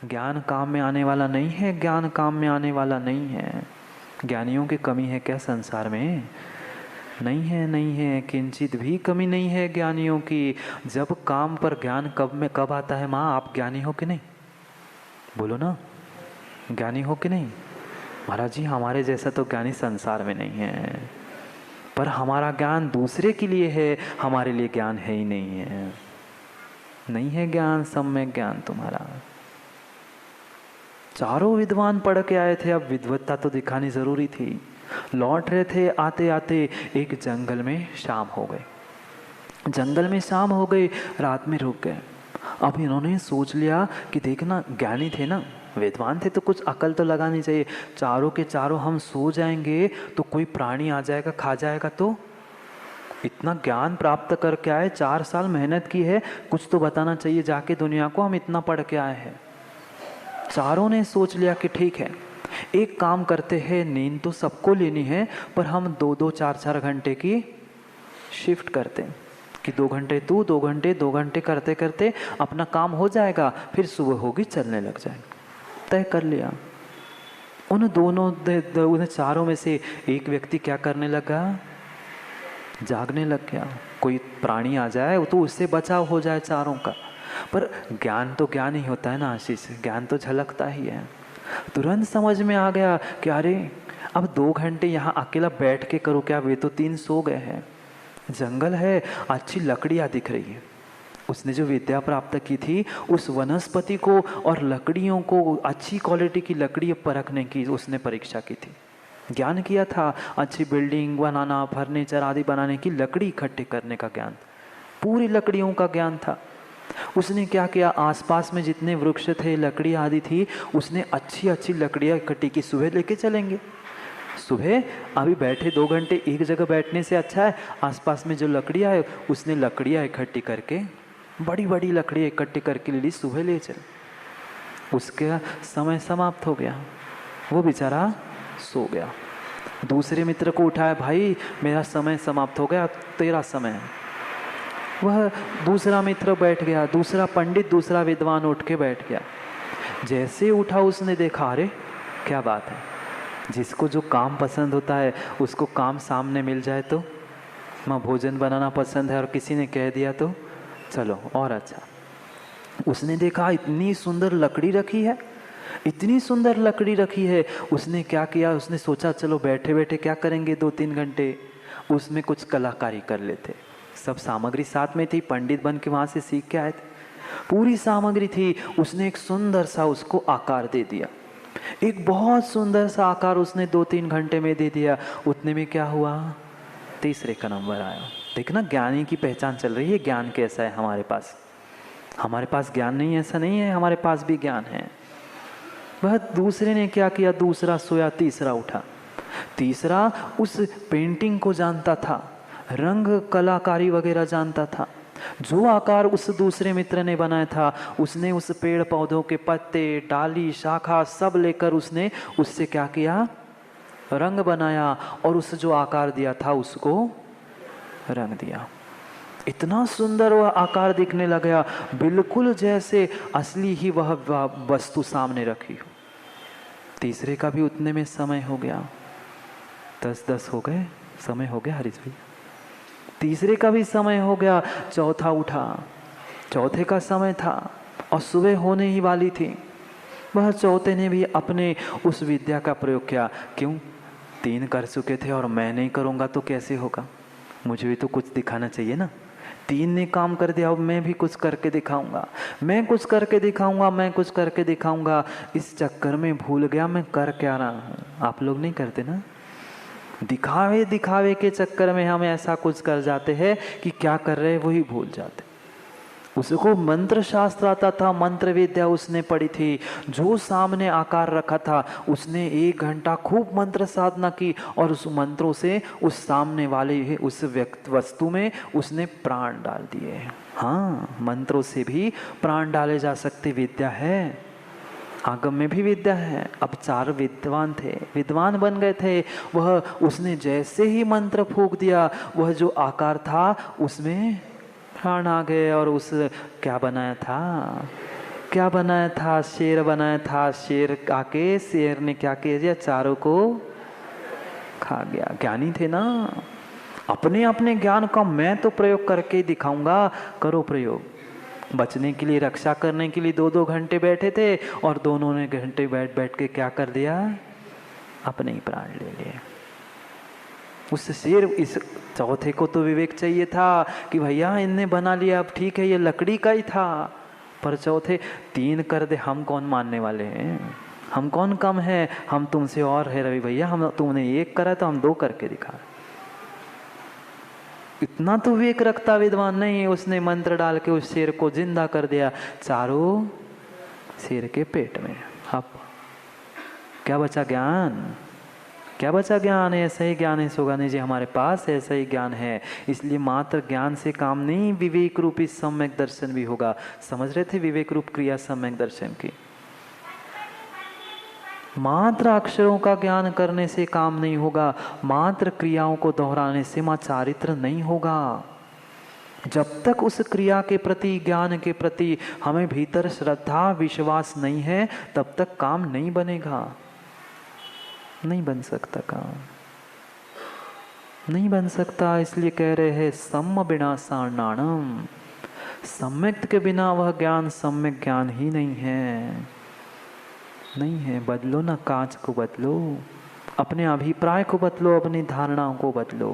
ज्ञान काम में आने वाला नहीं है, ज्ञान काम में आने वाला नहीं है। ज्ञानियों की कमी है क्या संसार में? नहीं है, नहीं है, किंचित भी कमी नहीं है ज्ञानियों की। जब काम पर ज्ञान कब आता है? माँ, आप ज्ञानी हो कि नहीं? बोलो ना, ज्ञानी हो कि नहीं? महाराज जी, हमारे जैसा तो ज्ञानी संसार में नहीं है, पर हमारा ज्ञान दूसरे के लिए है, हमारे लिए ज्ञान है ही नहीं है। नहीं है ज्ञान, सम्यक ज्ञान तुम्हारा। चारों विद्वान पढ़ के आए थे, अब विद्वत्ता तो दिखानी जरूरी थी। लौट रहे थे, आते आते एक जंगल में शाम हो गई। जंगल में शाम हो गई, रात में रुक गए। अब इन्होंने सोच लिया कि देखना, ज्ञानी थे ना, विद्वान थे, तो कुछ अकल तो लगानी चाहिए। चारों के चारों हम सो जाएंगे तो कोई प्राणी आ जाएगा, खा जाएगा, तो इतना ज्ञान प्राप्त करके आए, 4 साल मेहनत की है, कुछ तो बताना चाहिए जाके दुनिया को, हम इतना पढ़ के आए हैं। चारों ने सोच लिया कि ठीक है, एक काम करते हैं, नींद तो सबको लेनी है, पर हम 2-2, 4-4 घंटे की शिफ्ट करते हैं कि 2 घंटे तू, 2 घंटे, 2 घंटे करते करते अपना काम हो जाएगा, फिर सुबह होगी, चलने लग जाएंगे। तय कर लिया। उन चारों में से एक व्यक्ति क्या करने लगा? जागने लग गया। कोई प्राणी आ जाए तो उससे बचाव हो जाए चारों का। पर ज्ञान तो ज्ञान ही होता है ना आशीष, ज्ञान तो झलकता ही है। तुरंत समझ में आ गया कि अरे, अब 2 घंटे यहाँ अकेला बैठ के करो क्या? वे तो 3 सो गए हैं। जंगल है, अच्छी लकड़ियाँ दिख रही है। उसने जो विद्या प्राप्त की थी, उस वनस्पति को और लकड़ियों को, अच्छी क्वालिटी की लकड़ी परखने की उसने परीक्षा की थी। ज्ञान किया था, अच्छी बिल्डिंग बनाना, फर्नीचर आदि बनाने की लकड़ी इकट्ठे करने का ज्ञान, पूरी लकड़ियों का ज्ञान था। उसने क्या किया, आसपास में जितने वृक्ष थे, लकड़ी आदि थी, उसने अच्छी अच्छी लकड़ियाँ इकट्ठी की। सुबह लेके चलेंगे, सुबह अभी बैठे 2 घंटे एक जगह बैठने से अच्छा है, आसपास में जो लकड़ियाँ है, उसने लकड़ियाँ इकट्ठी करके, बड़ी बड़ी लकड़ियाँ इकट्ठी करके ले ली, सुबह ले चल। उसका समय समाप्त हो गया, वो बेचारा सो गया। दूसरे मित्र को उठाया, भाई मेरा समय समाप्त हो गया, तेरा समय है। वह दूसरा मित्र बैठ गया, दूसरा पंडित, दूसरा विद्वान उठ के बैठ गया। जैसे उठा उसने देखा, अरे क्या बात है, जिसको जो काम पसंद होता है उसको काम सामने मिल जाए तो, माँ भोजन बनाना पसंद है और किसी ने कह दिया तो चलो और अच्छा। उसने देखा इतनी सुंदर लकड़ी रखी है, इतनी सुंदर लकड़ी रखी है। उसने क्या किया, उसने सोचा चलो बैठे बैठे क्या करेंगे 2-3 घंटे, उसमें कुछ कलाकारी कर लेते। सब सामग्री साथ में थी, पंडित बन के वहाँ से सीख के आए थे, पूरी सामग्री थी। उसने एक सुंदर सा उसको आकार दे दिया, एक बहुत सुंदर सा आकार उसने 2-3 घंटे में दे दिया। उतने में क्या हुआ, तीसरे का नंबर आया। देखना, ज्ञानी की पहचान चल रही है, ज्ञान कैसा है हमारे पास। हमारे पास ज्ञान नहीं है ऐसा नहीं है, हमारे पास भी ज्ञान है। वह दूसरे ने क्या किया, दूसरा सोया, तीसरा उठा। तीसरा उस पेंटिंग को जानता था, रंग कलाकारी वगैरह जानता था। जो आकार उस दूसरे मित्र ने बनाया था, उसने उस पेड़ पौधों के पत्ते, डाली, शाखा सब लेकर उसने उससे क्या किया, रंग बनाया, और उस जो आकार दिया था उसको रंग दिया। इतना सुंदर वह आकार दिखने लगा, बिल्कुल जैसे असली ही वह वस्तु सामने रखी हो। तीसरे का भी उतने में समय हो गया, 10-10 हो गए, समय हो गया हरीश भाई। तीसरे का भी समय हो गया, चौथा उठा, चौथे का समय था और सुबह होने ही वाली थी। वह चौथे ने भी अपने उस विद्या का प्रयोग किया। क्यों, 3 कर चुके थे और मैं नहीं करूँगा तो कैसे होगा, मुझे भी तो कुछ दिखाना चाहिए ना। 3 ने काम कर दिया, अब मैं भी कुछ करके दिखाऊंगा, मैं कुछ करके दिखाऊंगा, मैं कुछ करके दिखाऊंगा। इस चक्कर में भूल गया मैं कर क्या रहा हूँ। आप लोग नहीं करते ना, दिखावे दिखावे के चक्कर में हम ऐसा कुछ कर जाते हैं कि क्या कर रहे हैं वही भूल जाते। उसको मंत्र शास्त्र आता था, मंत्र विद्या उसने पढ़ी थी। जो सामने आकार रखा था, उसने 1 घंटा खूब मंत्र साधना की और उस मंत्रों से उस सामने वाले उस वस्तु में उसने प्राण डाल दिए। हाँ, मंत्रों से भी प्राण डाले जा सकते, विद्या है, आगम में भी विद्या है। अब 4 विद्वान थे, विद्वान बन गए थे। वह उसने जैसे ही मंत्र फूंक दिया, वह जो आकार था उसमें प्राण आ गए और उस क्या बनाया था, क्या बनाया था? शेर बनाया था। शेर आके शेर ने क्या किया? चारों को खा गया। ज्ञानी थे ना, अपने अपने ज्ञान का मैं तो प्रयोग करके ही दिखाऊंगा। करो प्रयोग। बचने के लिए, रक्षा करने के लिए 2-2 घंटे बैठे थे और दोनों ने घंटे बैठ बैठ के क्या कर दिया? अपने ही प्राण ले लिए। उस शेर, इस चौथे को तो विवेक चाहिए था कि भैया इनने बना लिया, अब ठीक है ये लकड़ी का ही था, पर चौथे 3 कर दे, हम कौन मानने वाले हैं? हम कौन कम है? हम तुमसे और है रवि भैया, हम तुमने 1 करा तो हम 2 करके दिखा। इतना तो विवेक रखता विद्वान नहीं है। उसने मंत्र डाल के उस शेर को जिंदा कर दिया, चारों शेर के पेट में। अब क्या बचा? ज्ञान। क्या बचा? ज्ञान। ऐसा ही ज्ञान है सोगानी जी हमारे पास, ऐसा ही ज्ञान है। इसलिए मात्र ज्ञान से काम नहीं, विवेक रूपी सम्यक दर्शन भी होगा। समझ रहे थे विवेक रूप क्रिया सम्यक दर्शन की? मात्र अक्षरों का ज्ञान करने से काम नहीं होगा, मात्र क्रियाओं को दोहराने से मां चारित्र नहीं होगा। जब तक उस क्रिया के प्रति, ज्ञान के प्रति हमें भीतर श्रद्धा विश्वास नहीं है, तब तक काम नहीं बनेगा। नहीं बन सकता काम, नहीं बन सकता। इसलिए कह रहे हैं सम्म बिना सारणाणम, सम्यक के बिना वह ज्ञान सम्यक ज्ञान ही नहीं है। नहीं है। बदलो ना, कांच को बदलो, अपने अभिप्राय को बदलो, अपनी धारणाओं को बदलो।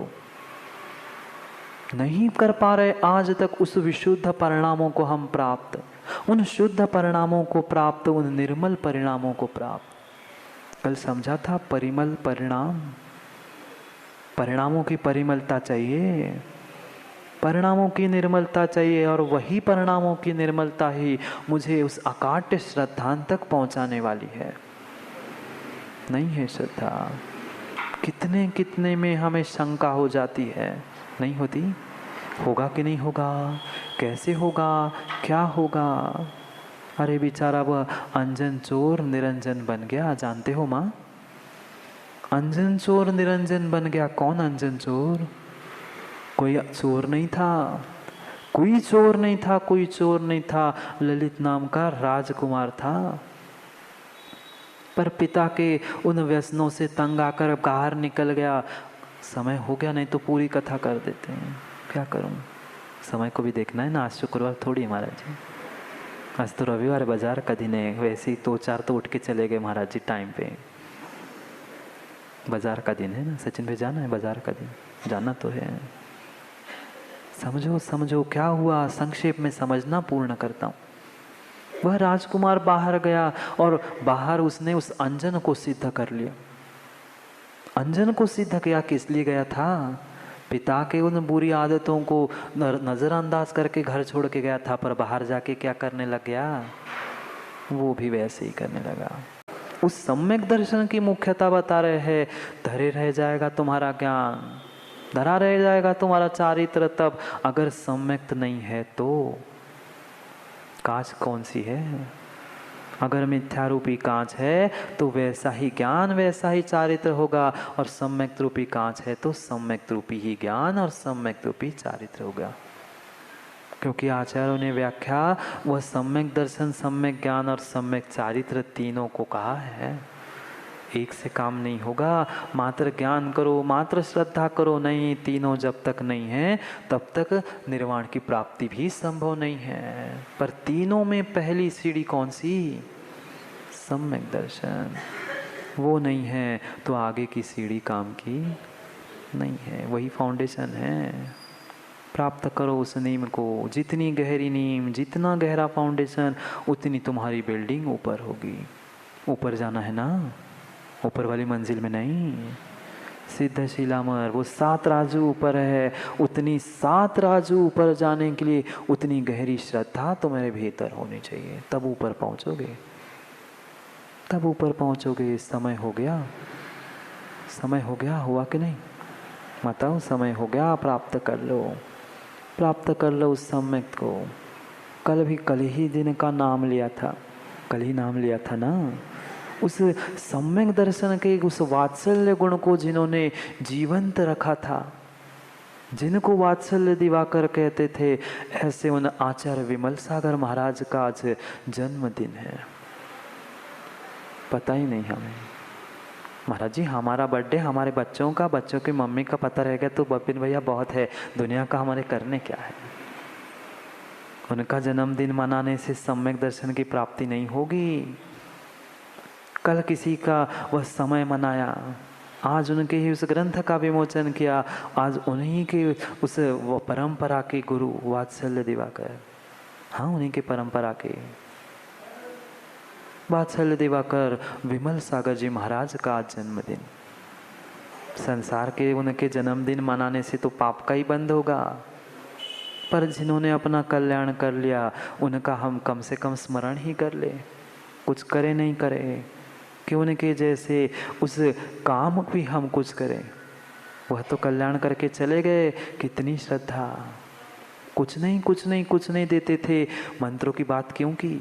नहीं कर पा रहे आज तक उस विशुद्ध परिणामों को हम प्राप्त, उन शुद्ध परिणामों को प्राप्त, उन निर्मल परिणामों को प्राप्त। कल समझा था परिमल परिणाम, परिणामों की परिमलता चाहिए, परिणामों की निर्मलता चाहिए, और वही परिणामों की निर्मलता ही मुझे उस अकाट्य श्रद्धांत तक पहुंचाने वाली है। नहीं है श्रद्धा, कितने कितने में हमें शंका हो जाती है। नहीं होती? होगा कि नहीं होगा, कैसे होगा, क्या होगा। अरे बेचारा वह अंजन चोर निरंजन बन गया, जानते हो माँ? अंजन चोर निरंजन बन गया। कौन अंजन चोर? कोई चोर नहीं था, कोई चोर नहीं था, कोई चोर नहीं था। ललित नाम का राजकुमार था, पर पिता के उन व्यसनों से तंग आकर बाहर निकल गया। समय हो गया, नहीं तो पूरी कथा कर देते हैं। क्या करूं, समय को भी देखना है ना। आज शुक्रवार थोड़ी महाराज जी, आज तो रविवार, बाजार का दिन है। वैसे ही 2-4 तो उठ के चले गए महाराज जी टाइम पे। बाजार का दिन है ना, सचिन भाई जाना है बाजार का दिन, जाना तो है। समझो समझो क्या हुआ, संक्षेप में समझना, पूर्ण करता हूँ। वह राजकुमार बाहर गया और बाहर उसने उस अंजन को सिद्ध कर लिया। अंजन को सिद्ध किया, किस लिए गया था? पिता के उन बुरी आदतों को नजरअंदाज करके घर छोड़ के गया था, पर बाहर जाके क्या करने लग गया? वो भी वैसे ही करने लगा। उस सम्यक दर्शन की मुख्यता बता रहे हैं। धरे रह जाएगा तुम्हारा ज्ञान, धरा रह जाएगा तुम्हारा चारित्र, तब अगर सम्यक नहीं है तो कांच कौन सी है? अगर मिथ्या रूपी कांच है तो वैसा ही ज्ञान, वैसा ही चारित्र होगा, और सम्यक रूपी कांच है तो सम्यक रूपी ही ज्ञान और सम्यक रूपी चारित्र होगा। क्योंकि आचार्यों ने व्याख्या वह सम्यक दर्शन, सम्यक ज्ञान और सम्यक चारित्र तीनों को कहा है। एक से काम नहीं होगा। मात्र ज्ञान करो, मात्र श्रद्धा करो, नहीं, तीनों जब तक नहीं है तब तक निर्वाण की प्राप्ति भी संभव नहीं है। पर तीनों में पहली सीढ़ी कौन सी? सम्यक दर्शन। वो नहीं है तो आगे की सीढ़ी काम की नहीं है। वही फाउंडेशन है। प्राप्त करो उस नीम को। जितनी गहरी नीम, जितना गहरा फाउंडेशन, उतनी तुम्हारी बिल्डिंग ऊपर होगी। ऊपर जाना है ना, ऊपर वाली मंजिल में नहीं। सिद्ध शिलामर वो 7 राजू ऊपर है, उतनी 7 राजू ऊपर जाने के लिए उतनी गहरी श्रद्धा तुम्हारे भीतर होनी चाहिए, तब ऊपर पहुंचोगे, तब ऊपर पहुंचोगे। समय हो गया, समय हो गया, हुआ कि नहीं? बताओ, समय हो गया, प्राप्त कर लो, प्राप्त कर लो उस सम्यक को। कल ही दिन का नाम लिया था, कल ही नाम लिया था ना। उस सम्यक दर्शन के उस वात्सल्य गुण को जिन्होंने जीवंत रखा था, जिनको वात्सल्य दिवाकर कहते थे, ऐसे उन आचार्य विमल सागर महाराज का आज जन्मदिन है। पता ही नहीं हमें। महाराज जी हमारा बर्थडे हमारे बच्चों का, बच्चों की मम्मी का पता रह गया तो बपिन भैया बहुत है, दुनिया का हमारे करने क्या है। उनका जन्मदिन मनाने से सम्यक दर्शन की प्राप्ति नहीं होगी। कल किसी का वह समय मनाया, आज उनके ही उस ग्रंथ का विमोचन किया, आज उन्हीं के उस वो परंपरा के गुरु वात्सल्य दिवाकर, हाँ उन्हीं के परंपरा के वात्सल्य दिवाकर विमल सागर जी महाराज का आज जन्मदिन। संसार के उनके जन्मदिन मनाने से तो पाप का ही बंद होगा, पर जिन्होंने अपना कल्याण कर लिया उनका हम कम से कम स्मरण ही कर ले, कुछ करे नहीं करे कि उनके जैसे उस काम भी हम कुछ करें। वह तो कल्याण करके चले गए, कितनी श्रद्धा, कुछ नहीं देते थे, मंत्रों की बात क्यों की।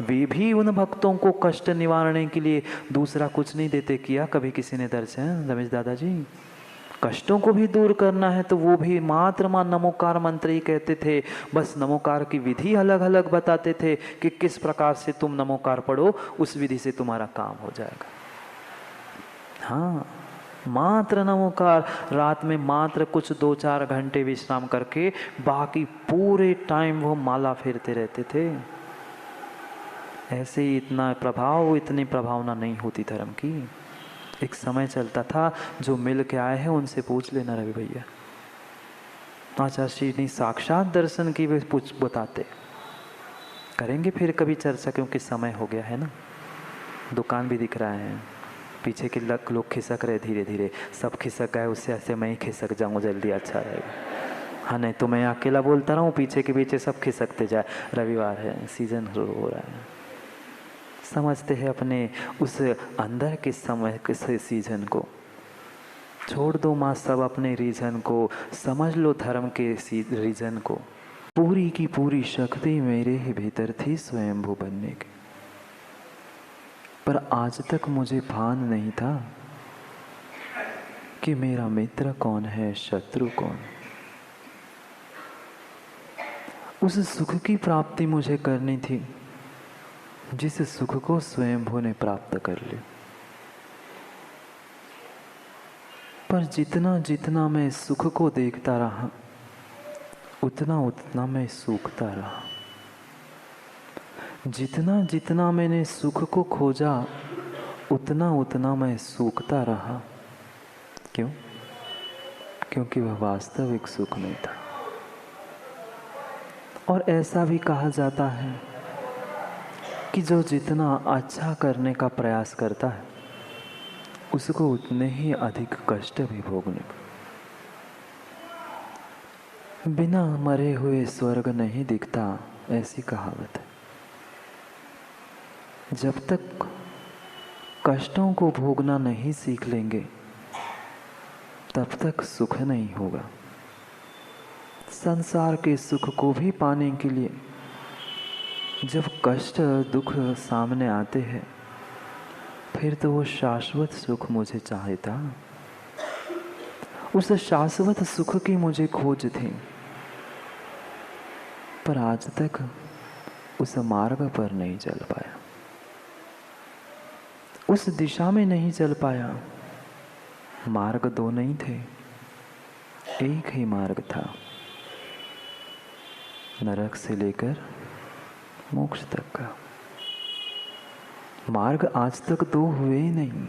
वे भी उन भक्तों को कष्ट निवारने के लिए दूसरा कुछ नहीं देते। किया कभी किसी ने दर्शन रमेश दादाजी? कष्टों को भी दूर करना है तो वो भी मात्र नमोकार मंत्र ही कहते थे, बस नमोकार की विधि अलग अलग बताते थे कि किस प्रकार से तुम नमोकार पढ़ो, उस विधि से तुम्हारा काम हो जाएगा। हाँ, मात्र नमोकार, रात में मात्र कुछ 2-4 घंटे विश्राम करके बाकी पूरे टाइम वो माला फेरते रहते थे। ऐसे ही इतनी प्रभावना नहीं होती धर्म की। एक समय चलता था, जो मिल के आए हैं उनसे पूछ लेना रवि भैया। आचार्य श्री ने साक्षात दर्शन की भी पूछ बताते। करेंगे फिर कभी चर्चा, क्योंकि समय हो गया है ना। दुकान भी दिख रहा है, पीछे के लोग खिसक रहे धीरे धीरे, सब खिसक गए, उससे ऐसे मैं ही खिसक जाऊँ जल्दी, अच्छा रहेगा। हाँ नहीं तो मैं अकेला बोलता रहूँ, पीछे के पीछे सब खिसकते जाए। रविवार है, सीजन शुरू हो रहा है, समझते हैं अपने उस अंदर के समय के सीजन को। छोड़ दो माँ सब अपने रीजन को, समझ लो धर्म के रीजन को। पूरी की पूरी शक्ति मेरे ही भीतर थी स्वयंभू बनने की, पर आज तक मुझे भान नहीं था कि मेरा मित्र कौन है, शत्रु कौन। उस सुख की प्राप्ति मुझे करनी थी जिस सुख को स्वयंभू ने प्राप्त कर लिया। पर जितना जितना मैं सुख को देखता रहा, उतना उतना मैं सूखता रहा। जितना जितना मैंने सुख को खोजा, उतना उतना मैं सूखता रहा। क्यों? क्योंकि वह वास्तविक सुख नहीं था। और ऐसा भी कहा जाता है कि जो जितना अच्छा करने का प्रयास करता है, उसको उतने ही अधिक कष्ट भी भोगने पड़ते। बिना मरे हुए स्वर्ग नहीं दिखता, ऐसी कहावत है। जब तक कष्टों को भोगना नहीं सीख लेंगे, तब तक सुख नहीं होगा। संसार के सुख को भी पाने के लिए जब कष्ट दुख सामने आते हैं, फिर तो वो शाश्वत सुख मुझे चाहता। उस शाश्वत सुख की मुझे खोज थी, पर आज तक उस मार्ग पर नहीं चल पाया, उस दिशा में नहीं चल पाया। मार्ग दो नहीं थे, एक ही मार्ग था, नरक से लेकर मोक्ष तक का। मार्ग आज तक दो हुए ही नहीं।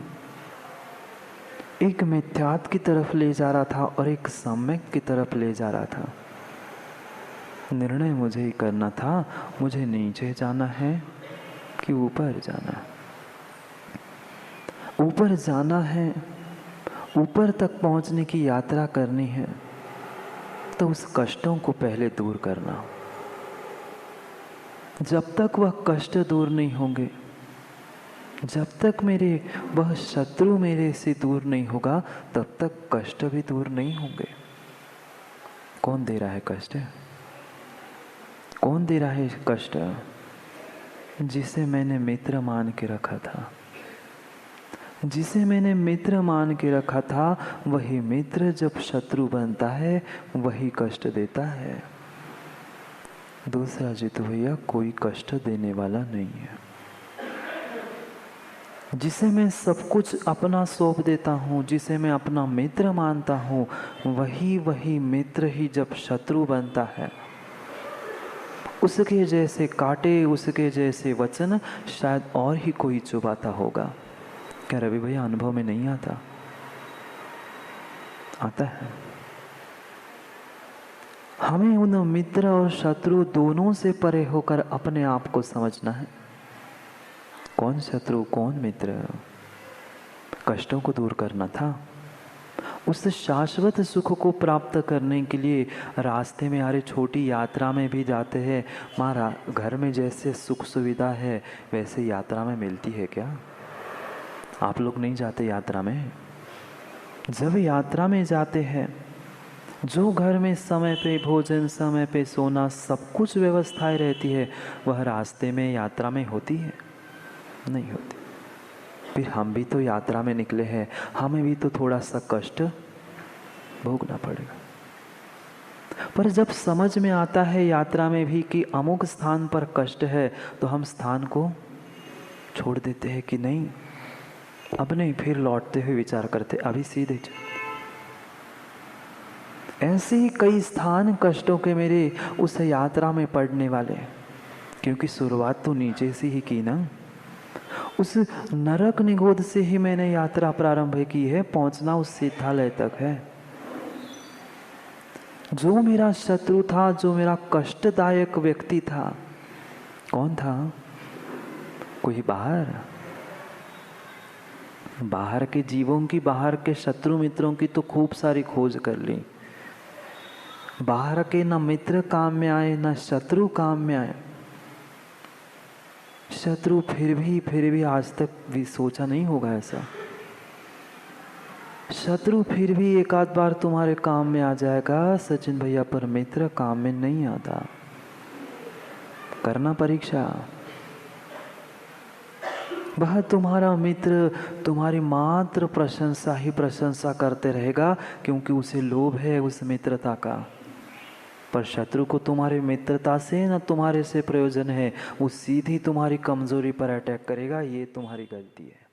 एक मिथ्यात्व की तरफ ले जा रहा था और एक सम्यक की तरफ ले जा रहा था। निर्णय मुझे ही करना था, मुझे नीचे जाना है कि ऊपर जाना है। ऊपर जाना है, ऊपर तक पहुंचने की यात्रा करनी है, तो उस कष्टों को पहले दूर करना। जब तक वह कष्ट दूर नहीं होंगे, जब तक वह शत्रु मेरे से दूर नहीं होगा, तब तक कष्ट भी दूर नहीं होंगे। कौन दे रहा है कष्ट? कौन दे रहा है कष्ट? जिसे मैंने मित्र मान के रखा था, जिसे मैंने मित्र मान के रखा था वही मित्र जब शत्रु बनता है वही कष्ट देता है। दूसरा जीतू भैया कोई कष्ट देने वाला नहीं है। जिसे मैं सब कुछ अपना सौंप देता हूँ, जिसे मैं अपना मित्र मानता हूँ, वही मित्र ही जब शत्रु बनता है, उसके जैसे कांटे, उसके जैसे वचन शायद और ही कोई चुभाता होगा। क्या रवि भैया अनुभव में नहीं आता? आता है। हमें उन मित्र और शत्रु दोनों से परे होकर अपने आप को समझना है। कौन शत्रु कौन मित्र? कष्टों को दूर करना था। उस शाश्वत सुख को प्राप्त करने के लिए रास्ते में अरे छोटी यात्रा में भी जाते हैं। मारा घर में जैसे सुख सुविधा है वैसे यात्रा में मिलती है क्या? आप लोग नहीं जाते यात्रा में? जब यात्रा में जाते हैं, जो घर में समय पे भोजन, समय पे सोना, सब कुछ व्यवस्थाएं रहती है, वह रास्ते में यात्रा में होती है? नहीं होती। फिर हम भी तो यात्रा में निकले हैं, हमें भी तो थोड़ा सा कष्ट भोगना पड़ेगा। पर जब समझ में आता है यात्रा में भी कि अमुक स्थान पर कष्ट है, तो हम स्थान को छोड़ देते हैं कि नहीं, अब नहीं, फिर लौटते हुए विचार करते अभी सीधे चल। ऐसे ही कई स्थान कष्टों के मेरे उस यात्रा में पड़ने वाले, क्योंकि शुरुआत तो नीचे से ही की ना। उस नरक निगोद से ही मैंने यात्रा प्रारंभ की है, पहुंचना उस सिद्धालय तक है। जो मेरा शत्रु था, जो मेरा कष्टदायक व्यक्ति था, कौन था? कोई बाहर के जीवों की, बाहर के शत्रु मित्रों की तो खूब सारी खोज कर ली। बाहर के न मित्र काम में आए, न शत्रु काम में आए। शत्रु फिर भी आज तक भी सोचा नहीं होगा ऐसा। शत्रु फिर भी एक आध बार तुम्हारे काम में आ जाएगा सचिन भैया, पर मित्र काम में नहीं आता। करना परीक्षा। वह तुम्हारा मित्र तुम्हारी मात्र प्रशंसा ही प्रशंसा करते रहेगा, क्योंकि उसे लोभ है उस मित्रता का। पर शत्रु को तुम्हारी मित्रता से न तुम्हारे से प्रयोजन है, वो सीधी तुम्हारी कमजोरी पर अटैक करेगा। ये तुम्हारी गलती है।